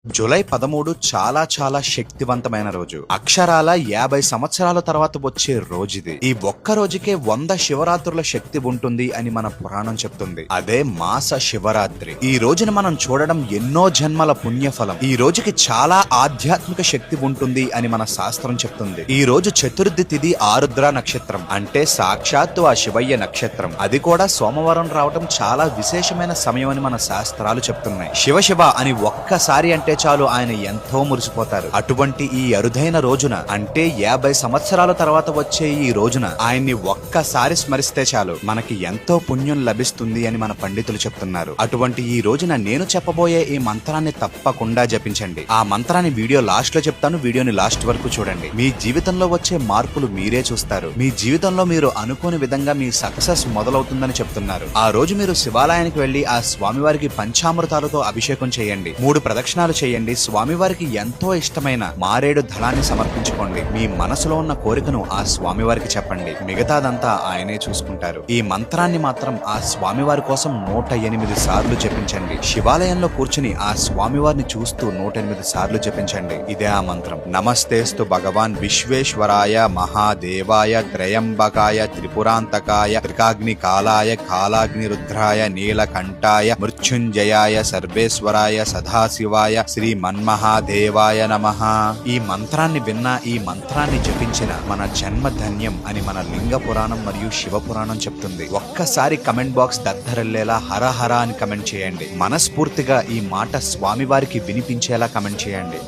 July 13 చాలా చాలా శక్తివంతమైన రోజు. అక్షరాల 50 సంవత్సరాల తర్వాత వచ్చే రోజుది. ఈ ఒక్క రోజుకే 100 శివరాత్రుల శక్తి ఉంటుంది అని మన పురాణం చెప్తుంది. అదే మాస శివరాత్రి. ఈ రోజున మనం చూడడం ఎన్నో జన్మల పుణ్యఫలం. ఈ రోజుకి చాలా ఆధ్యాత్మిక శక్తి ఉంటుంది అని మన శాస్త్రం చెప్తుంది. ఈ రోజు చతుర్థి తిథి ఆరుద్ర నక్షత్రం, అంటే సాక్షాత్తు ఆ శివయ్య నక్షత్రం. అది కూడా సోమవారం రావటం చాలా విశేషమైన సమయం అని మన శాస్త్రాలు చెప్తున్నాయి. శివ శివ అని ఒక్కసారి అంటే చాలు ఆయన ఎంతో మురిసిపోతారు. అటువంటి ఈ అరుదైన రోజున, అంటే 50 సంవత్సరాల తర్వాత వచ్చే ఈ రోజున ఆయన్ని ఒక్కసారి స్మరిస్తే చాలు మనకి ఎంతో పుణ్యం లభిస్తుంది అని మన పండితులు చెప్తున్నారు. అటువంటి ఈ రోజున నేను చెప్పబోయే ఈ మంత్రాన్ని తప్పకుండా జపించండి. ఆ మంత్రాన్ని వీడియో లాస్ట్ లో చెప్తాను. వీడియోని లాస్ట్ వరకు చూడండి. మీ జీవితంలో వచ్చే మార్పులు మీరే చూస్తారు. మీ జీవితంలో మీరు అనుకోని విధంగా మీ సక్సెస్ మొదలవుతుందని చెప్తున్నారు. ఆ రోజు మీరు శివాలయానికి వెళ్లి ఆ స్వామివారికి పంచామృతాలతో అభిషేకం చేయండి. 3 ప్రదక్షిణాలు చేయండి. స్వామివారికి ఎంతో ఇష్టమైన మారేడు దళాన్ని సమర్పించుకోండి. మీ మనసులో ఉన్న కోరికను ఆ స్వామివారికి చెప్పండి. మిగతాదంతా ఆయనే చూసుకుంటారు. ఈ మంత్రాన్ని మాత్రం ఆ స్వామివారి కోసం 108 సార్లు జపించండి. శివాలయంలో కూర్చుని ఆ స్వామివారిని చూస్తూ 108 సార్లు జపించండి. ఇదే ఆ మంత్రం. నమస్తేస్తు భగవాన్ విశ్వేశ్వరాయ మహాదేవాయ త్రయంబకాయ త్రిపురాంతకాయ త్రికాగ్ని కాలాయ కాలాగ్ని రుద్రాయ నీలకంఠాయ మృత్యుంజయాయ సర్వేశ్వరాయ సదాశివాయ శ్రీ మన్మహాదేవాయ నమః. ఈ మంత్రాన్ని విన్నా, ఈ మంత్రాన్ని జపించిన మన జన్మ ధన్యం అని మన లింగ పురాణం మరియు శివ పురాణం చెప్తుంది. ఒక్కసారి కమెంట్ బాక్స్ దద్దరిల్లేలా హర హర అని కమెంట్ చేయండి. మనస్ఫూర్తిగా ఈ మాట స్వామివారికి వినిపించేలా కమెంట్ చేయండి.